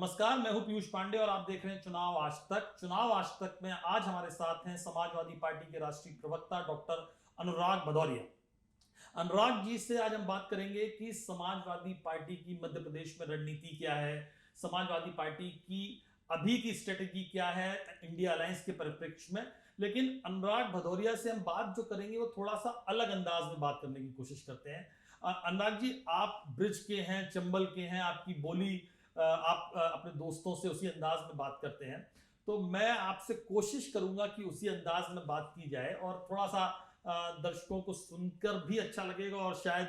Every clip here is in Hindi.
नमस्कार, मैं हूं पीयूष पांडे और आप देख रहे हैं चुनाव आज तक। चुनाव आज तक में आज हमारे साथ हैं समाजवादी पार्टी के राष्ट्रीय प्रवक्ता डॉक्टर अनुराग भदौरिया। अनुराग जी से आज हम बात करेंगे कि समाजवादी पार्टी की मध्य प्रदेश में रणनीति क्या है, समाजवादी पार्टी की अभी की स्ट्रेटेजी क्या है इंडिया अलायंस के परिप्रेक्ष्य में। लेकिन अनुराग भदौरिया से हम बात जो करेंगे वो थोड़ा सा अलग अंदाज में बात करने की कोशिश करते हैं। अनुराग जी, आप ब्रिज के हैं, चंबल के हैं, आपकी बोली आप अपने दोस्तों से उसी अंदाज में बात करते हैं, तो मैं आपसे कोशिश करूंगा कि उसी अंदाज में बात की जाए और थोड़ा सा दर्शकों को सुनकर भी अच्छा लगेगा और शायद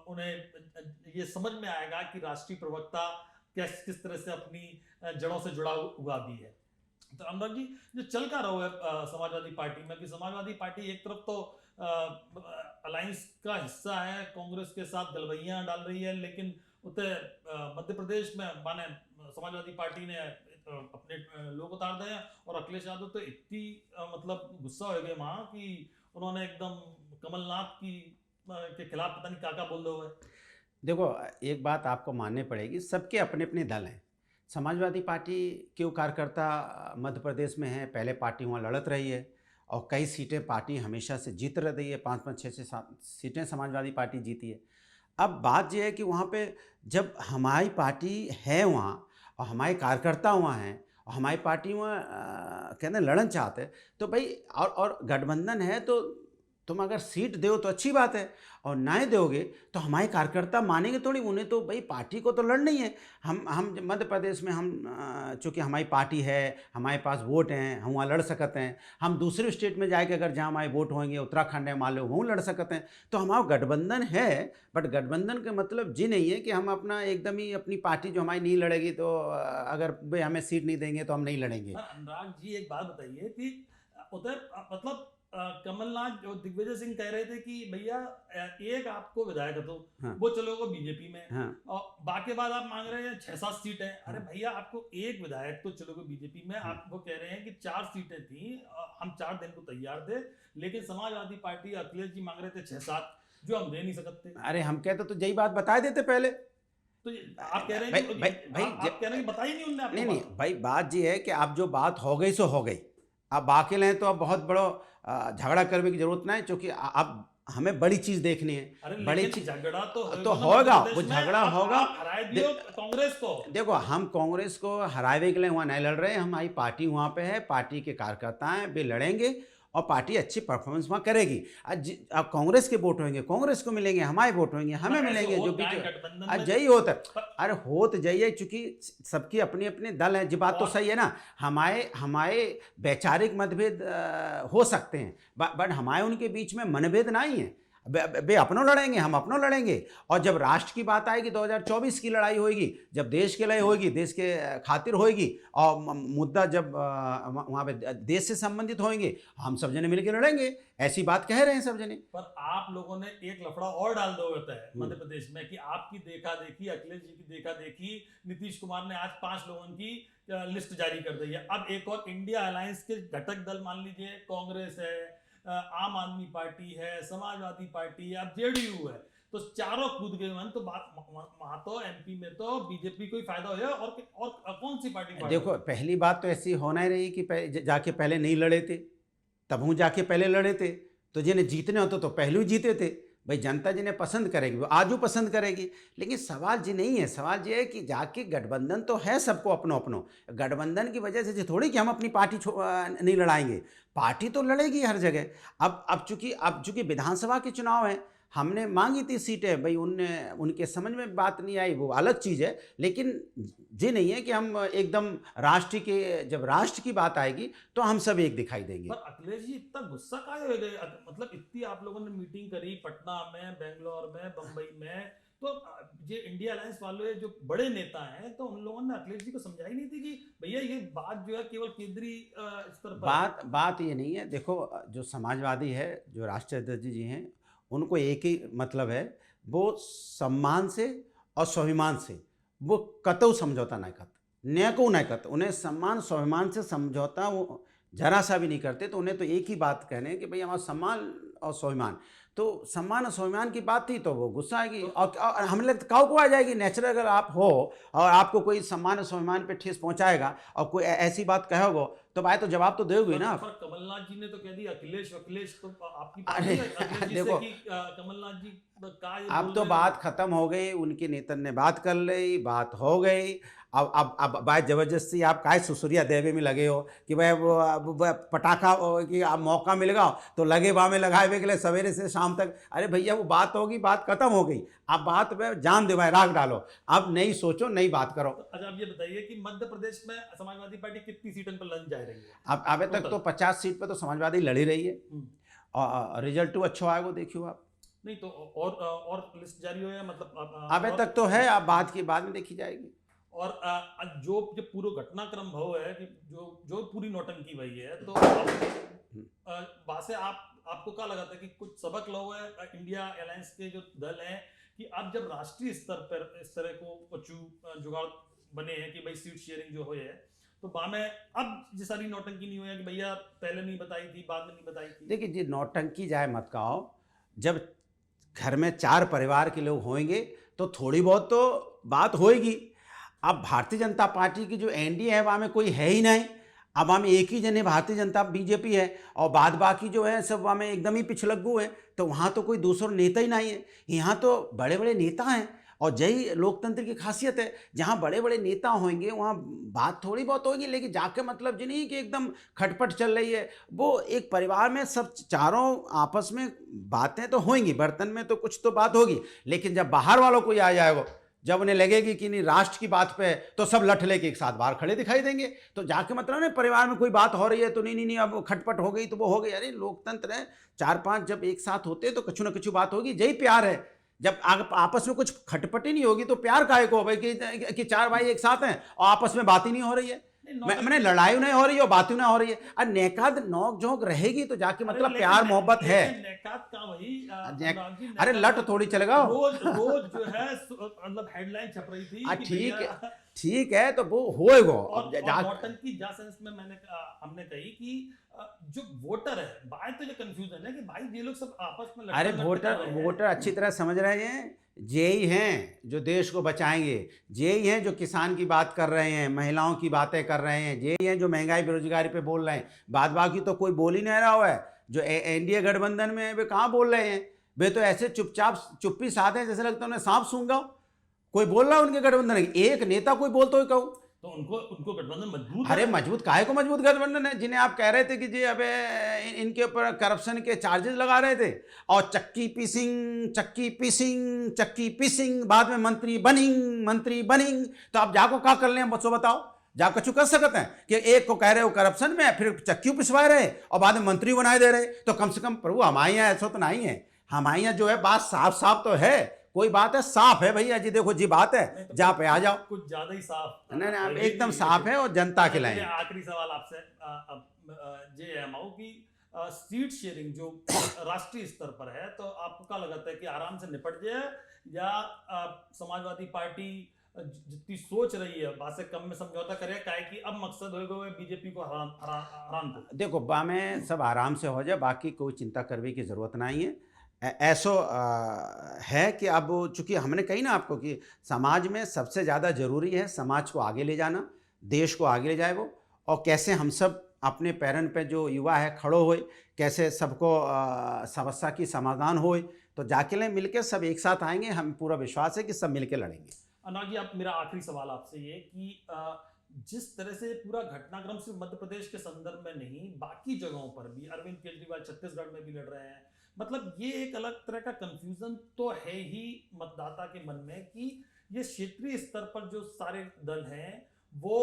उन्हें ये समझ में आएगा कि राष्ट्रीय प्रवक्ता किस तरह से अपनी जड़ों से जुड़ा हुआ भी है। तो अनुराग जी, जो चल का रहा है समाजवादी पार्टी में कि समाजवादी पार्टी एक तरफ तो अलायंस का हिस्सा है, कांग्रेस के साथ गलवैयां डाल रही है, लेकिन उतने मध्य प्रदेश में माने समाजवादी पार्टी ने अपने लोग उतार दिए हैं और अखिलेश यादव तो इतनी मतलब गुस्सा हो गए वहां कि उन्होंने एकदम कमलनाथ की के खिलाफ पता नहीं क्या बोल रहे हुए। देखो, एक बात आपको माननी पड़ेगी, सबके अपने अपने दल हैं। समाजवादी पार्टी के कार्यकर्ता मध्य प्रदेश में हैं, पहले पार्टी वहाँ लड़त रही है और कई सीटें पार्टी हमेशा से जीत रही है, 5-5, 6-6 सीटें समाजवादी पार्टी जीती है। अब बात यह है कि वहाँ पे जब हमारी पार्टी है वहाँ और हमारे कार्यकर्ता वहाँ हैं और हमारी पार्टी वहाँ कहते हैं लड़न चाहते हैं, तो भाई और गठबंधन है तो तुम अगर सीट दो तो अच्छी बात है और ना ही दोगे तो हमारे कार्यकर्ता मानेंगे थोड़ी। उन्हें तो भाई पार्टी को तो लड़ना ही है। हम मध्य प्रदेश में हम चूँकि हमारी पार्टी है, हमारे पास वोट हैं, हम वहाँ लड़ सकते हैं। हम दूसरे स्टेट में जाके अगर जहाँ हमारे वोट होंगे, उत्तराखंड है मान लो, वहाँ लड़ सकते हैं। तो हमारा गठबंधन है, बट गठबंधन का मतलब जी नहीं है कि हम अपना एकदम ही अपनी पार्टी जो हमारी नहीं लड़ेगी तो अगर भाई हमें सीट नहीं देंगे तो हम नहीं लड़ेंगे। अनुराग जी, एक बात बताइए कि उधर मतलब कमलनाथ जो दिग्विजय सिंह कह रहे थे कि भैया एक आपको विधायक तो हाँ, वो चलोगे बीजेपी में, हाँ, और बाकी बाद आप मांग रहे हैं 6-7 सीटें। अरे हाँ, भैया, आपको एक विधायक तो चलोगे बीजेपी में, हाँ। आप वो कह रहे हैं कि 4 सीटें थी, हम 4 दिन को तैयार थे, लेकिन समाजवादी पार्टी अखिलेश जी मांग रहे थे 6-7 जो हम दे नहीं सकते। अरे हम कहते तो यही बात बता देते पहले। तो आप कह रहे भाई हैं कि भाई भाई आप कह रहे हैं कि बताई नहीं उनने आपको नहीं नहीं बात। भाई, बात ये है कि अब जो बात हो गई सो हो गई। अब बाकी हैं तो अब बहुत बड़ा झगड़ा करने की जरूरत नहीं, क्योंकि अब हमें बड़ी चीज देखनी है। अरे बड़ी लेकिन चीज झगड़ा तो तो ना होगा, मध्य वो प्रदेश में। झगड़ा होगा। आप हराए दियो कांग्रेस को। देखो, हम कांग्रेस को हरावे के लिए वहाँ नहीं लड़ रहे हैं। हमारी पार्टी वहाँ पे है, पार्टी के कार्यकर्ता हैं, वे लड़ेंगे और पार्टी अच्छी परफॉर्मेंस वहाँ करेगी। अब कांग्रेस के वोट होंगे कांग्रेस को मिलेंगे, हमारे वोट होंगे हमें मिलेंगे, जो बीच गठबंधन में यही होता है। अरे हो तो जाइए, चूंकि सबकी अपनी अपनी दल है जी, बात तो सही है ना। हमारे हमारे वैचारिक मतभेद हो सकते हैं, बट हमारे उनके बीच में मनभेद नहीं है। वे अपनों लड़ेंगे, हम अपनों लड़ेंगे। और जब राष्ट्र की बात आएगी, 2024 की लड़ाई होगी, जब देश के लिए होगी, देश के खातिर होगी, और मुद्दा जब वहाँ पे देश से संबंधित होंगे, हम सब जने मिलकर लड़ेंगे। ऐसी बात कह रहे हैं सब जने। पर आप लोगों ने एक लफड़ा और डाल दो होता है मध्य प्रदेश में कि आपकी देखा देखी, अखिलेश जी की देखा देखी, नीतीश कुमार ने आज 5 लोगों की लिस्ट जारी कर दी है। अब एक और इंडिया अलायंस के घटक दल मान लीजिए, कांग्रेस है, आम आदमी पार्टी है, समाजवादी पार्टी है, अब जेडीयू है, तो चारों कूद गए मन। तो वहां तो एमपी में तो बीजेपी को ही फायदा हो और कौन सी पार्टी देखो, पहली बात तो ऐसी होना ही रही कि जाके पहले नहीं लड़े थे, तब हूँ जाके पहले लड़े थे, तो जिन्हें जीतने होते तो पहले ही जीते थे। भाई जनता जिन्हें पसंद करेगी वो आज भी पसंद करेगी। लेकिन सवाल जी नहीं है, सवाल ये है कि जाके गठबंधन तो है सबको अपनो अपनो। गठबंधन की वजह से थोड़ी कि हम अपनी पार्टी नहीं लड़ाएंगे, पार्टी तो लड़ेगी हर जगह। अब चूंकि विधानसभा के चुनाव हैं, हमने मांगी थी सीटें, भाई उनके समझ में बात नहीं आई, वो अलग चीज़ है। लेकिन ये नहीं है कि हम एकदम जब राष्ट्र की बात आएगी तो हम सब एक दिखाई देंगे। पर अखिलेश जी इतना गुस्सा काहे हो गए? मतलब इतनी आप लोगों ने मीटिंग करी पटना में, बेंगलोर में, बंबई में, तो ये इंडिया अलायंस वाले जो बड़े नेता हैं, तो उन लोगों ने अखिलेश जी को समझाई नहीं थी कि भैया ये बात जो है केवल केंद्रीय स्तर पर बात ये नहीं है। देखो, जो समाजवादी है, जो राष्ट्रीय अध्यक्ष जी हैं, उनको एक ही मतलब है, वो सम्मान से और स्वाभिमान से वो कतऊ समझौता नहीं करते, न्याको नहीं करते। उन्हें सम्मान स्वाभिमान से समझौता वो जरा सा भी नहीं करते। तो उन्हें तो एक ही बात कहने कि भाई हमारा सम्मान और स्वाभिमान। तो सम्मान और स्वाभिमान की बात थी तो वो गुस्सा आएगी और हमें लगता काऊ को आ जाएगी नेचुरल। अगर आप हो और आपको कोई सम्मान और स्वाभिमान पे ठेस पहुंचाएगा और कोई ऐसी बात कहोगे तो भाई तो जवाब तो दोगे ना। पर कमलनाथ जी ने तो कह दिया अखिलेश तो आपकी अरे पार्टी है अखिलेश जी देखो, से कि कमलनाथ जी का ये अब बोल तो रहे बात हैं। खत्म हो गई, उनके नेतन ने बात कर ली, बात हो गई। अब बात जबरदस्ती आप काहे सुसुरिया देवे में लगे हो कि भाई वो पटाखा कि आप मौका मिलेगा तो लगे वहाँ में लगाए के लिए सवेरे से शाम तक। अरे भैया वो बात होगी, बात खत्म हो गई। अब बात में जान दे भाई, राग डालो, अब नई सोचो, नई बात करो। तो अच्छा आप ये बताइए कि मध्य प्रदेश में समाजवादी पार्टी कितनी सीटों पर लड़ जा रही है? अब अभी तक तो 50 सीट पे तो समाजवादी लड़ी रही है और रिजल्ट तो अच्छा आएगा, देखियो आप। नहीं तो और लिस्ट जारी हो या मतलब अभी तक तो है, अब बात की बाद में देखी जाएगी। और जो जो पूरा घटनाक्रम भव है कि जो पूरी नौटंकी भई है तो वहां से आपको क्या लगा था कि कुछ सबक लो है इंडिया अलायंस के जो दल हैं कि अब जब राष्ट्रीय स्तर पर इस तरह को कुछ जुगाड़ बने हैं कि भाई सीट शेयरिंग जो हो है तो वहां में अब ये सारी नौटंकी नहीं हुई है कि भैया पहले नहीं बताई थी बाद में नहीं बताई थी। देखिए जी, नौटंकी जाए मत कहो। जब घर में 4 परिवार के लोग होंगे तो थोड़ी बहुत तो बात होएगी। अब भारतीय जनता पार्टी की जो एनडीए है वहाँ में कोई है ही नहीं। अब वहाँ में एक ही जने भारतीय जनता बीजेपी है और बाद बाकी जो है सब वहाँ में एकदम ही पिछलग्गू है। तो वहाँ तो कोई दूसरा नेता ही नहीं है, यहाँ तो बड़े बड़े नेता हैं। और यही लोकतंत्र की खासियत है, जहाँ बड़े बड़े नेता होंगे वहाँ बात थोड़ी बहुत होगी, लेकिन जाके मतलब जी नहीं कि एकदम खटपट चल रही है। वो एक परिवार में सब चारों आपस में बातें तो होंगी, बर्तन में तो कुछ तो बात होगी, लेकिन जब बाहर वालों को आ जाएगा, जब उन्हें लगेगी कि नहीं राष्ट्र की बात पे, तो सब लठ लेके एक साथ बाहर खड़े दिखाई देंगे। तो जाके मतलब ना परिवार में कोई बात हो रही है तो नहीं अब खटपट हो गई तो वो हो गई। अरे लोकतंत्र है, 4-5 जब एक साथ होते तो कुछ ना कुछ बात होगी, यही प्यार है। जब आपस में कुछ खटपट ही नहीं होगी तो प्यार काहे को भाई कि 4 भाई एक साथ हैं और आपस में बात ही नहीं हो रही है। मैंने लड़ाई नहीं हो रही और बातें ना हो रही है। अरे नेकाद नोक झोंक रहेगी तो जाके मतलब प्यार मोहब्बत है। अरे लट थोड़ी चलेगा। रोज जो है मतलब हेडलाइन छप रही थी ठीक है तो वो होएगा। और नौटंकी जा सेंस में हमने कही कि जो वोटर है भाई तो ये कंफ्यूजन है कि भाई ये लोग सब आपस में अरे वोटर अच्छी तरह समझ रहे हैं, ये ही हैं जो देश को बचाएंगे, ये ही हैं जो किसान की बात कर रहे हैं, महिलाओं की बातें कर रहे हैं, ये ही हैं जो महंगाई बेरोजगारी पे बोल रहे हैं। बाद बाकी तो कोई बोल ही नहीं रहा हुआ है। जो एनडीए गठबंधन में है वे कहाँ बोल रहे हैं, वे तो ऐसे चुपचाप चुप्पी साध हैं जैसे लगता है उन्हें सांप सूंघ गया। कोई बोल रहा है उनके गठबंधन, एक नेता कोई बोलते हुए कहूँ तो उनको गठबंधन मजबूत। अरे मजबूत काहे को मजबूत गठबंधन है, जिन्हें आप कह रहे थे कि जी अबे इनके ऊपर करप्शन के चार्जेस लगा रहे थे और चक्की पीसिंग बाद में मंत्री बनिंग तो आप जाको क्या कर ले हैं बच्चों बताओ। जा कछु कर सकते हैं कि एक को कह रहे हो करप्शन में फिर चक्की पिसवा रहे और बाद में मंत्री बनाए दे रहे। तो कम से कम प्रभु हमारे यहाँ ऐसा तो नहीं है, हमारे यहाँ जो है बात साफ तो है, कोई बात है साफ है भैया जी। देखो जी बात है तो जहाँ पे आ जाओ कुछ ज्यादा ही साफ नहीं एकदम साफ है और जनता के लाइन। आखिरी सवाल आपसे जे माऊ की सीट शेयरिंग जो राष्ट्रीय स्तर पर है तो आपको क्या लगता है कि आराम से निपट जाए या समाजवादी पार्टी जितनी सोच रही है बात से कम में समझौता करे काहे कि अब मकसद होगा बीजेपी को हरान को। देखो बा में सब आराम से हो जाए, बाकी कोई चिंता करने की जरूरत नहीं है। ऐसो है कि अब चूंकि हमने कही ना आपको कि समाज में सबसे ज़्यादा ज़रूरी है समाज को आगे ले जाना, देश को आगे ले जाए वो, और कैसे हम सब अपने पैरन पे जो युवा है खड़ो होए, कैसे सबको समस्या की समाधान होए, तो जाके ले मिलके सब एक साथ आएंगे। हम पूरा विश्वास है कि सब मिलके लड़ेंगे। अनुराग जी आप मेरा आखिरी सवाल आपसे ये कि जिस तरह से पूरा घटनाक्रम सिर्फ मध्य प्रदेश के संदर्भ में नहीं बाकी जगहों पर भी अरविंद केजरीवाल छत्तीसगढ़ में भी लड़ रहे हैं, मतलब ये एक अलग तरह का कंफ्यूजन तो है ही मतदाता के मन में कि ये क्षेत्रीय स्तर पर जो सारे दल हैं वो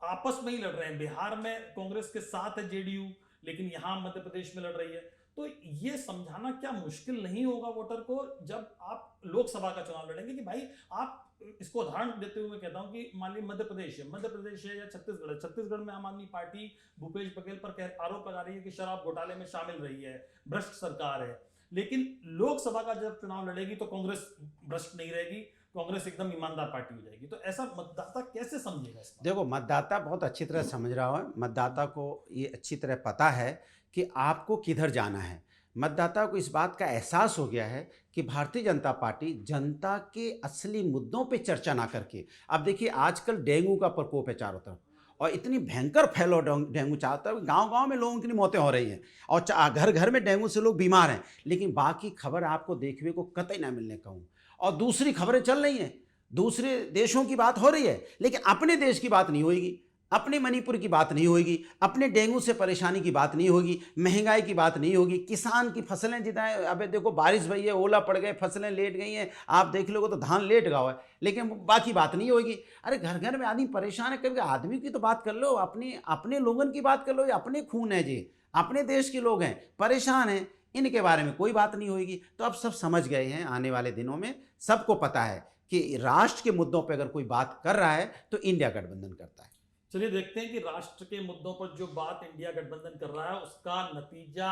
आपस में ही लड़ रहे हैं। बिहार में कांग्रेस के साथ है जेडीयू, लेकिन यहाँ मध्य प्रदेश में लड़ रही है। तो ये समझाना क्या मुश्किल नहीं होगा वोटर को जब आप लोकसभा का चुनाव लड़ेंगे कि भाई आप इसको उदाहरण देते हुए मैं कहता हूं कि मान लीजिए मध्य प्रदेश है या छत्तीसगढ़ में आम आदमी पार्टी भूपेश बघेल पर आरोप लगा रही है कि शराब घोटाले में शामिल रही है, भ्रष्ट सरकार है, लेकिन लोकसभा का जब चुनाव लड़ेगी तो कांग्रेस भ्रष्ट नहीं रहेगी, कांग्रेस एकदम ईमानदार पार्टी हो जाएगी। तो ऐसा मतदाता कैसे समझेगा? देखो मतदाता बहुत अच्छी तरह समझ रहा है, मतदाता को ये अच्छी तरह पता है कि आपको किधर जाना है। मतदाता को इस बात का एहसास हो गया है कि भारतीय जनता पार्टी जनता के असली मुद्दों पे चर्चा ना करके, अब देखिए आजकल डेंगू का प्रकोप है चारों तरफ और इतनी भयंकर फैलाव डेंगू चारों तरफ, गांव-गांव में लोगों की मौतें हो रही हैं और घर-घर में डेंगू से लोग बीमार हैं, लेकिन बाकी खबर आपको देखने को कतई ना मिलने कहूँ। और दूसरी खबरें चल रही हैं, दूसरे देशों की बात हो रही है, लेकिन अपने देश की बात नहीं होगी, अपने मणिपुर की बात नहीं होगी, अपने डेंगू से परेशानी की बात नहीं होगी, महंगाई की बात नहीं होगी, किसान की फसलें जिताएं, अबे देखो बारिश भई है, ओला पड़ गए, फसलें लेट गई हैं, आप देख लोगे तो धान लेट गया है, लेकिन बाकी बात नहीं होगी। अरे घर घर में आदमी परेशान है, कभी आदमी की तो बात कर लो, अपने अपने लोगों की बात कर लो, ये अपने खून है जी, अपने देश के लोग हैं, परेशान हैं, इनके बारे में कोई बात नहीं होगी। तो अब सब समझ गए हैं, आने वाले दिनों में सबको पता है कि राष्ट्र के मुद्दों पर अगर कोई बात कर रहा है तो इंडिया गठबंधन करता है। चलिए देखते हैं कि राष्ट्र के मुद्दों पर जो बात इंडिया गठबंधन कर रहा है उसका नतीजा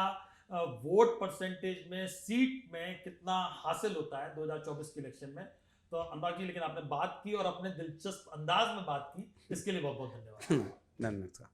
वोट परसेंटेज में, सीट में कितना हासिल होता है 2024 के इलेक्शन में। तो अनुराग जी, लेकिन आपने बात की और अपने दिलचस्प अंदाज में बात की, इसके लिए बहुत बहुत धन्यवाद। धन्यवाद।